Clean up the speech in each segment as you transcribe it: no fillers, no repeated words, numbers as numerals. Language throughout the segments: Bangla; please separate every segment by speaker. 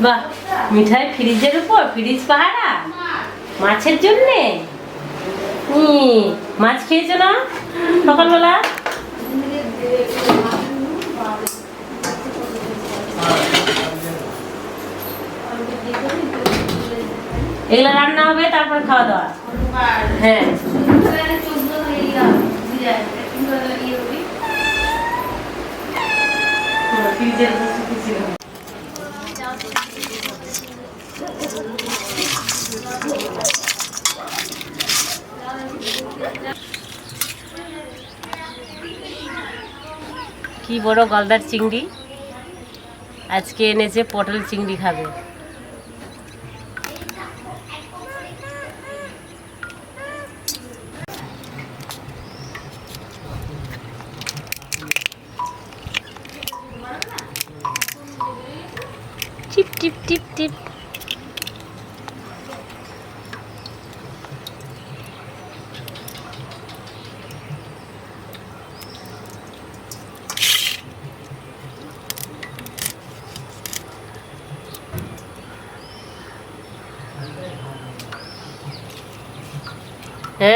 Speaker 1: বাহ, মিঠাই ফ্রিজের উপর, ফ্রিজ পাহারা মাছের জন্যে। মাছ খেয়েছো না সকালবেলা? এগুলো রান্না হবে, তারপর খাওয়া দাওয়া। হ্যাঁ, কি বড় গলদার চিংড়ি, আজকে এনেছে পটল চিংড়ি খাবে। টিপ টিপ টিপ টিপ।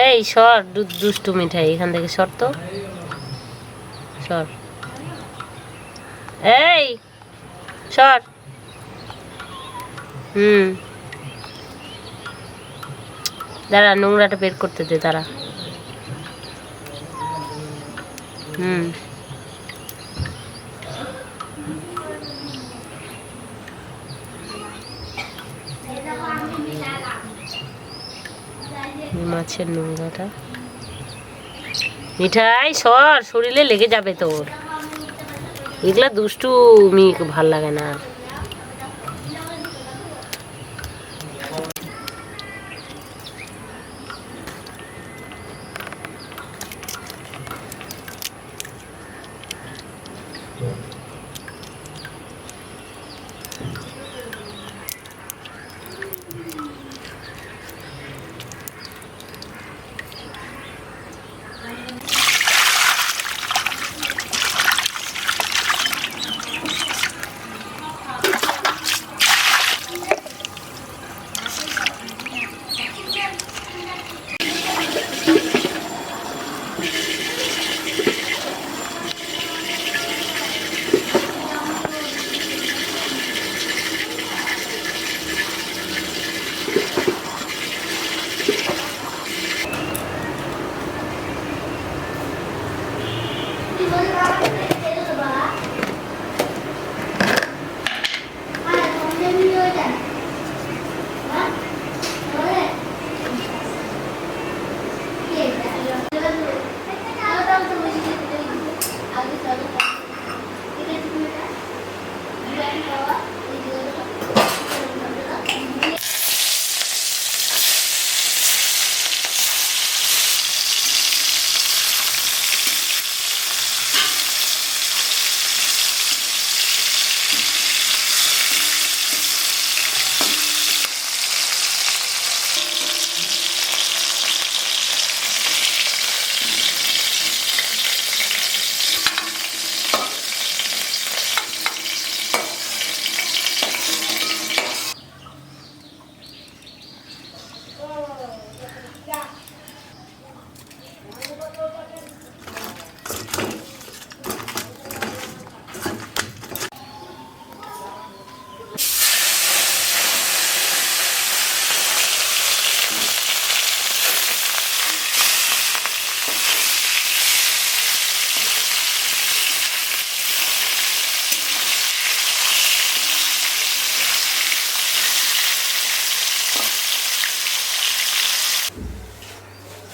Speaker 1: এই সর, দুষ্টু মিঠাই, এখান থেকে সর তো, সর, এই সর। দাঁড়া, নোংরাটা বের করতে দে, দাঁড়া। মাছের নোংরাটা। মিঠাই সর, শরীরে লেগে যাবে তোর। এগুলা দুষ্টু ভাল লাগে না।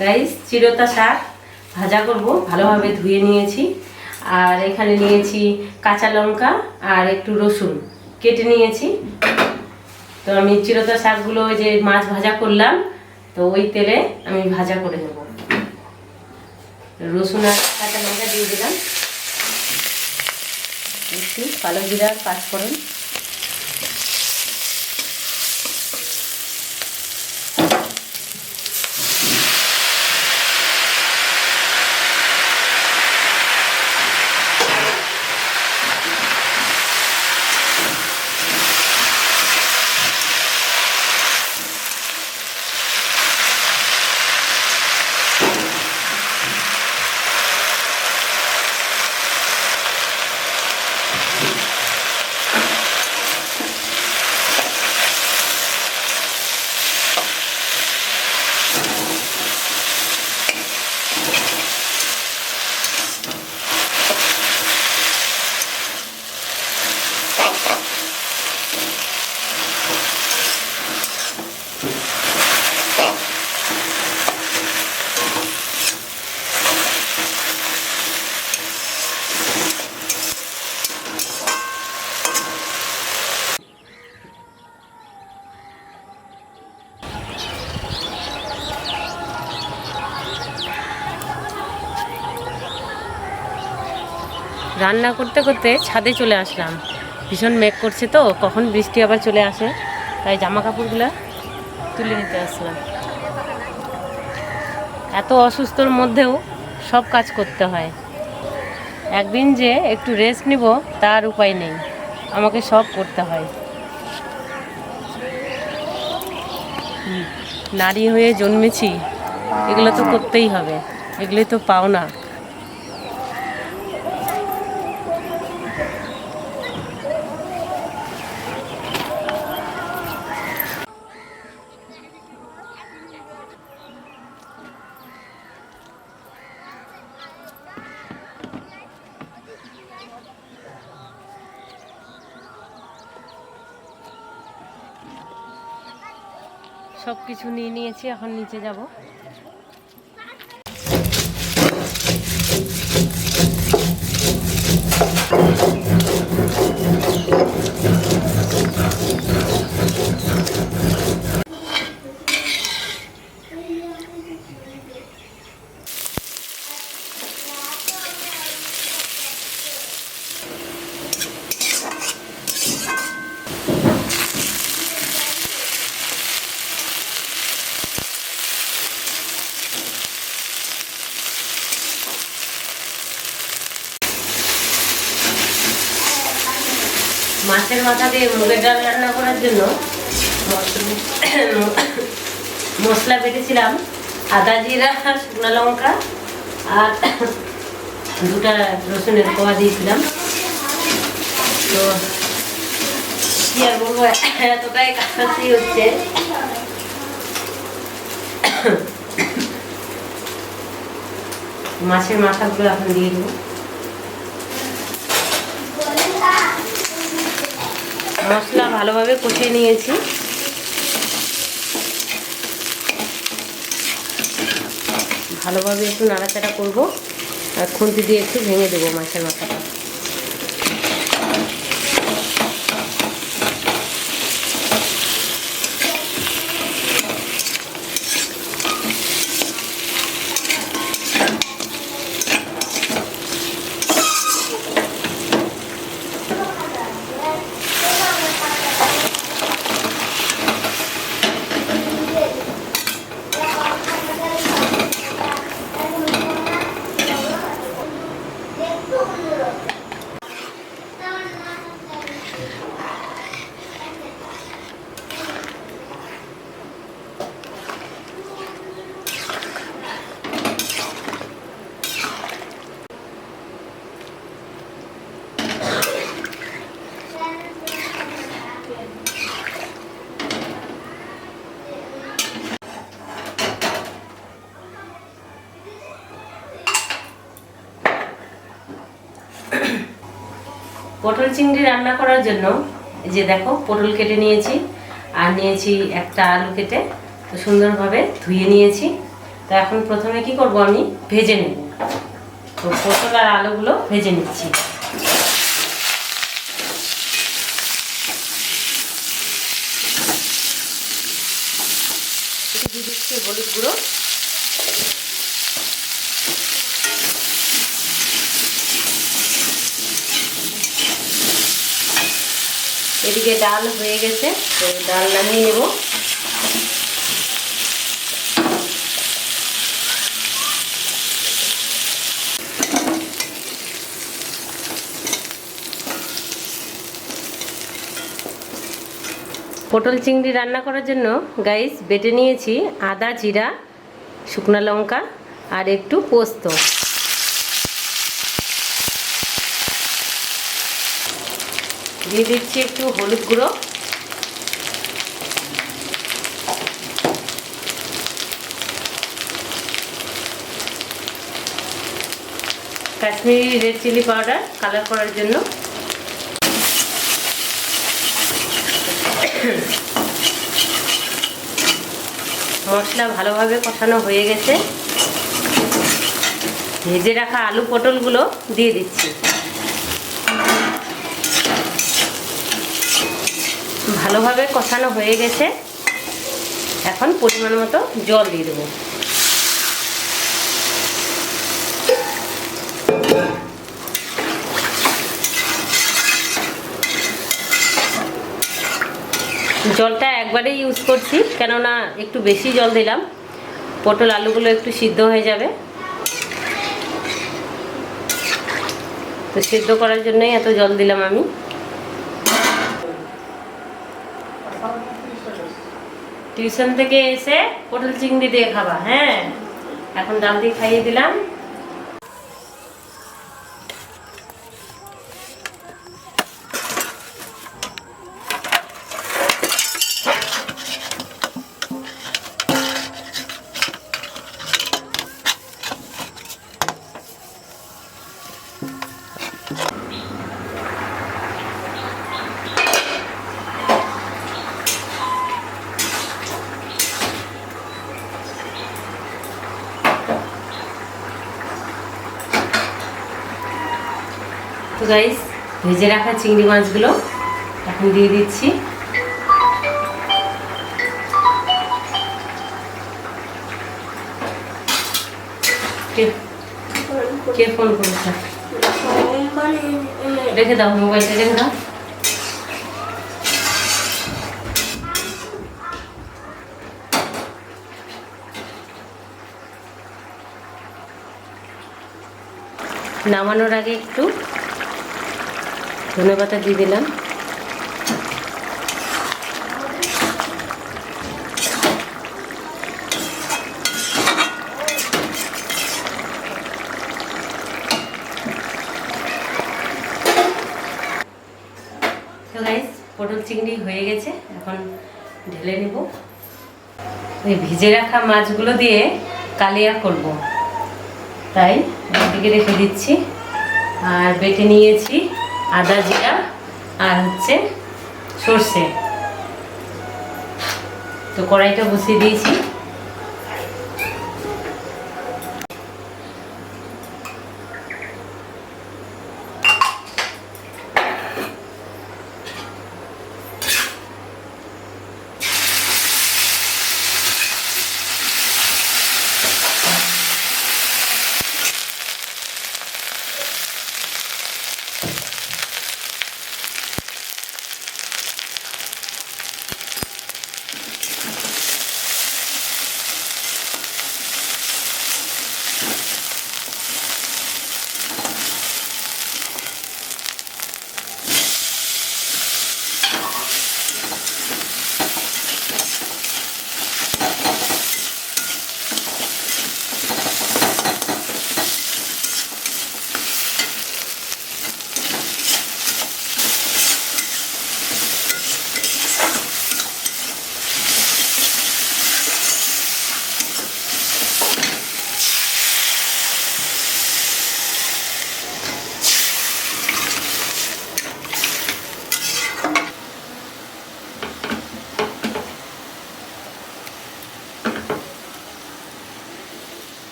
Speaker 1: গাইস, চিরতা শাক ভাজা করব, ভালোভাবে ধুয়ে নিয়েছি। আর এখানে নিয়েছি কাঁচা লঙ্কা আর একটু রসুন কেটে নিয়েছি। তো আমি চিরতা শাকগুলো ওই যে মাছ ভাজা করলাম, তো ওই তেলে আমি ভাজা করে নেব। রসুন আর কাঁচা লঙ্কা দিয়ে দিলাম, একটু কালো জিরা আর পাঁচফোড়ন। রান্না করতে করতে ছাদে চলে আসলাম। ভীষণ মেঘ করছে তো, কখন বৃষ্টি আবার চলে আসে, তাই জামা কাপড়গুলো তুলে নিতে আসলাম। এত অসুস্থর মধ্যেও সব কাজ করতে হয়। একদিন যে একটু রেস্ট নিব তার উপায় নেই, আমাকে সব করতে হয়। নারী হয়ে জন্মেছি, এগুলো তো করতেই হবে, এগুলোই তো পাওনা। সব কিছু নিয়ে নিয়েছি, এখন নিচে যাব। মাছের মাথা দিয়ে মুগের ডাল রান্না করার জন্য মশলা বেটেছিলাম। আদা, জিরা, শুকনো লঙ্কা আর 2টা রসুনের কোয়া দিয়েছিলাম। তো কি আর বলবো, এতটাই কাশি হচ্ছে। মাছের মাথাগুলো এখন দিয়ে দেবো। মশলা ভালোভাবে কষিয়ে নিয়েছি। ভালোভাবে একটু নাড়াচাড়া করবো আর খুন্তি দিয়ে একটু ভেঙে দেবো মাছের মাথাটা। পটল চিংড়ি রান্না করার জন্য এই যে দেখো, পটল কেটে নিয়েছি আর নিয়েছি একটা আলু কেটে, তো সুন্দরভাবে ধুয়ে নিয়েছি। তো এখন প্রথমে কি করব, আমি ভেজে নেব। তো পটল আর আলুগুলো ভেজে নিচ্ছি। দিয়ে দিচ্ছি হলুদ গুঁড়ো, এদিকে ডাল হয়ে গেছে, তো ডাল নামিয়ে নেব। পটল চিংড়ি রান্না করার জন্য গাইস বেটে নিয়েছি আদা, জিরা, শুকনো লঙ্কা আর একটু পোস্ত। দিয়ে দিচ্ছি একটু হলুদ গুঁড়ো, Kashmiri red chilli powder colour করার জন্য, মশলা ভালোভাবে কষানো হয়ে গেছে। ভেজে রাখা আলু পটলগুলো দিয়ে দিচ্ছি। ভালোভাবে কষানো হয়ে গেছে, এখন পরিমাণ মতো জল দিয়ে দেবো। জলটা একবারে ইউজ করছি, কেননা একটু বেশি জল দিলাম, পটল আলুগুলো একটু সিদ্ধ হয়ে যাবে। তো সিদ্ধ করার জন্যই এত জল দিলাম আমি। টিউশন থেকে এসে পটল চিংড়ি দিয়ে খাবা। হ্যাঁ, এখন ডাল দিয়ে খাইয়ে দিলাম। তো গাইস, ভেজে রাখা চিংড়ি মাছগুলো এখন দিয়ে দিচ্ছি। কে ফোন করেছে? রেখে দাও, মোবাইলটা রেখে দাও। নামানোর আগে একটু ধনেপাতা দিয়ে দিলাম। তো গাইস, পটল চিংড়ি হয়ে গেছে, এখন ঢেলে নেব। এই ভিজে রাখা মাছগুলো দিয়ে কালিয়া করব, তাই একদিকে রেখে দিচ্ছি। আর বেটে নিয়েছি আদা জিরা আর হচ্ছে সর্ষে। তো কড়াইটা বসিয়ে দিয়েছি।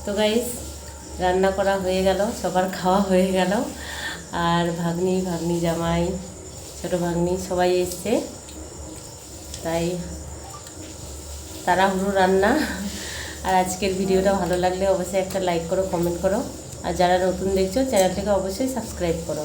Speaker 1: তো গাইস, রান্না করা হয়ে গেল, সবার খাওয়া হয়ে গেল। আর ভাগ্নি জামাই, ছোটো ভাগ্নি সবাই এসছে, তাই তাড়াহুড়ো রান্না। আর আজকের ভিডিওটা ভালো লাগলে অবশ্যই একটা লাইক করো, কমেন্ট করো। আর যারা নতুন দেখছো চ্যানেলটাকে অবশ্যই সাবস্ক্রাইব করো।